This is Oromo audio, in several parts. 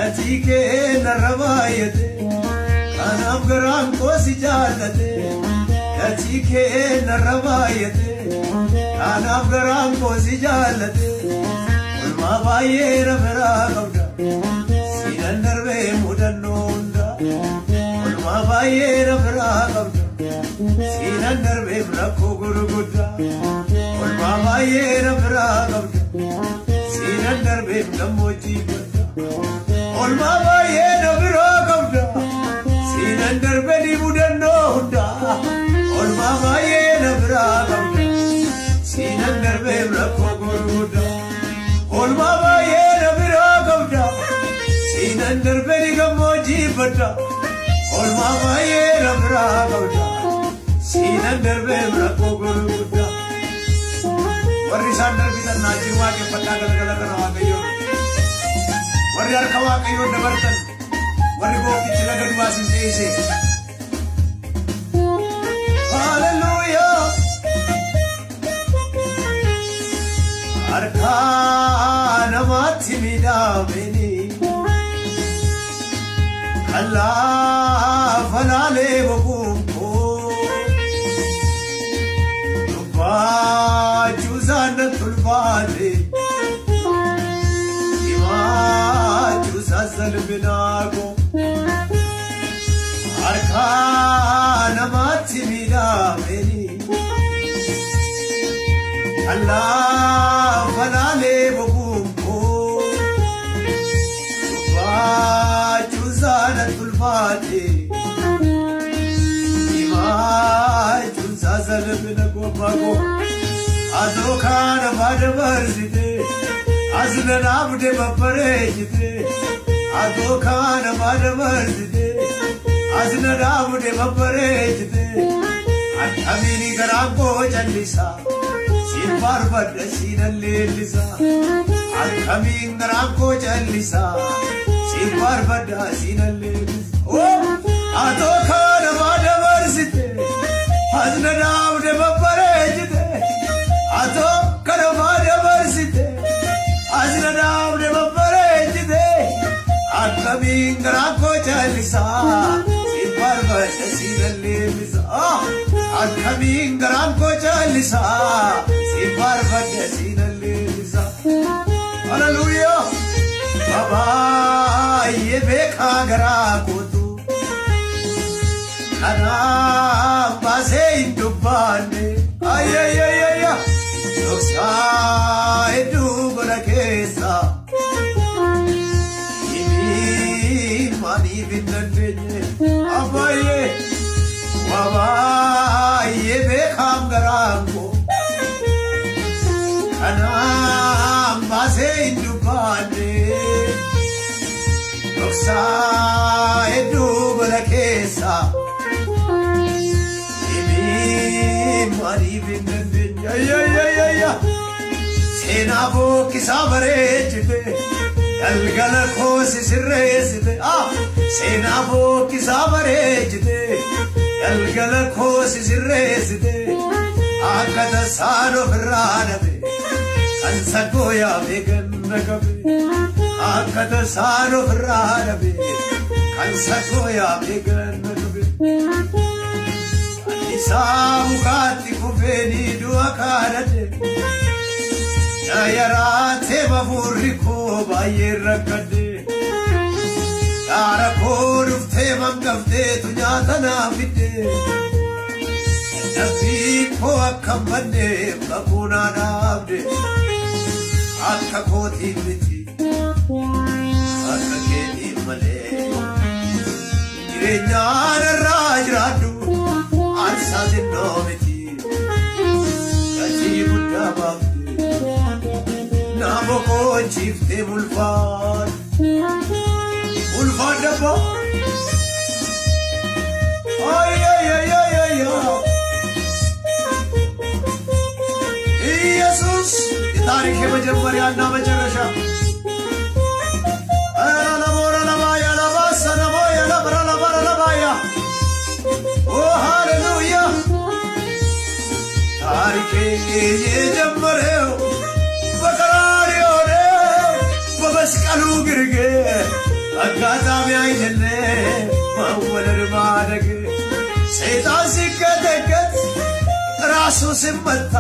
Natike narabayate Kanam garam ko sijalate Natike narabayate Kanam garam ko sijalate Ulma baye rafra kauda Sinandar ve mudanonda Ulma baye rafra kauda Sinandar ve brakho guru gudda Ulma baye rafra kauda Sinandar ve namoji Olma baye nabira kauda Sinandar ve di mudanonda Olma baye nabira kauda Sinandar ve brakho guru gudda Olma baye nabira kauda Sinandar ve di namoji bada Olma baye nabira kauda Sinandar ve brakho guru gudda Warri sandar bitan najiwa ke pata gala-gala kanawa kayo Warri arkawa kayo dabartan Warri bokti sila gadwa sinse Hallelujah Arka namati midameni Allah falale wakumko Juzana tulbade Ima juzazal binago Arkana matimida meni Allah falale wagumko Juzana tulbade Ima juzazal binago bago Azokana madavarzite Aznan abde baparejite Azokana madavarzite Aznan abde baparejite Athamini garamko jallisa Sin barbada sinallelisa Athamini garamko jallisa Sin barbada sinallelisa Oh Azokana madavarzite Aznan abde baparejite Ato karavada varsite Aznadav de vaparejite Akamingra ko chalisa Siparvat sinalisa Akamingra ko chalisa Siparvat sinalisa Hallelujah Baba ye bekha gara ko tu Kana base indubane Ay ay ay ay Doksa edu barakesa Imi mani binandenye Abaye Wabaye bekham garango Kanam base indubane Doksa edu barakesa Imi mani binandenye Ay ay ay ay Senavo kisavare chite Galgala khosi sirresite Senavo kisavare chite Galgala khosi sirresite Akada saro viranabe Kansa goya veganna kabe Akada saro viranabe Kansa goya veganna kabe Saamukati kufeni dua karate Nayarate mafuriko baye rakade Tara korufte mamgafte tunyata nafite Nafiko akambane kakuna nabde Akka koti miti Akka kedi male Jirenyana rajradu Arsa dinnomiti Kachi buddha bhakti Namo ko chifte mulfan Mulfan dabba Ay ay ay ay ay Jesus Tarikh ke majammarya na majarasha Ara la bora la baya la basa na moya la bara la baya Oh hallelujah Tarikhe ye jammare ho bakaraare ho re babas kalu girge ሲመታ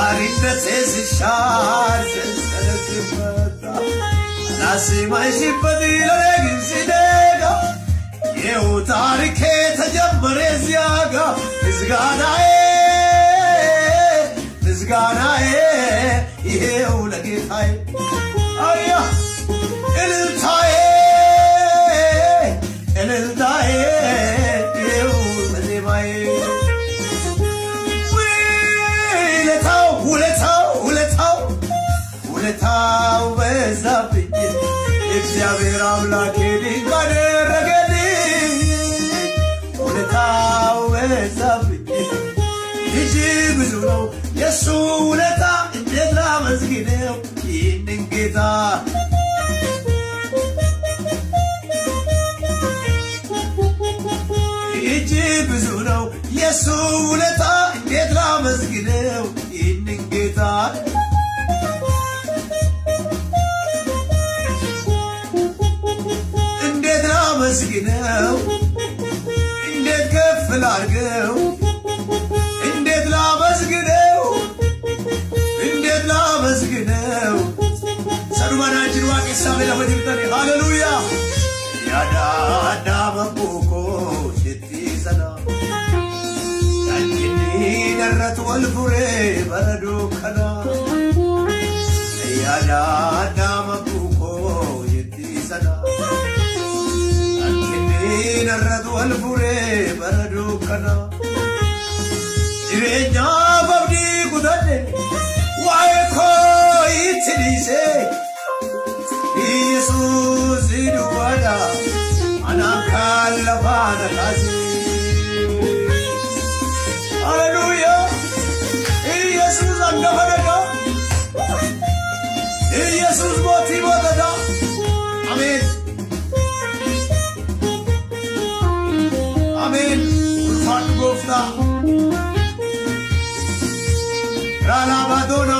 አሪነቴ ሲሻር ሰንሰለት ሲመታ ናሲማይሽበት ለረግን ሲደጋ ይኸው ታሪኬ ተጀመረ እዚያጋ ምስጋናዬ ምስጋናዬ ይኸው ለጌታዬ አያ እልልታዬ እልልታዬ ይኸው በዜማዬ ውለታው በዛብኝ እግዚአብሔር አምላኬ ድንቅ አደረገልኝ ውለታው በዛብኝ እጅግ ብዙ ነው የሱ ውለታ እንዴት ላመስግነው ይህንን ጌታ እጅግ ብዙ ነው የሱ ውለታ እንዴት ላመስግነው ይህንን ጌታ መስግነው እንዴት ከፍ ላድርገው እንዴት ላመስግነው እንዴት ላመስግነው ሰዱማናችን ዋቄሳ ለወዲብተኔ ሃሌሉያ ያዳዳ መቦኮ ሽቲዘና ያንቺኒ ደረት ወልፉሬ በረዶ ከና ያዳዳ መቦኮ ሽቲዘና ነረት ወልፉሬ በረዶ ከና ጅሬኛ በብዲ ጉደዴ ዋይኮ ይትሊሴ ኢየሱስ ዱዋዳ አናካለፋነ ካሴ ሃሌሉያ ኢየሱስ አንገፈደጋ ኢየሱስ ሞቲ ሞተዳ አሜን አሜን ulfaatu gooftaa raalaa baatoona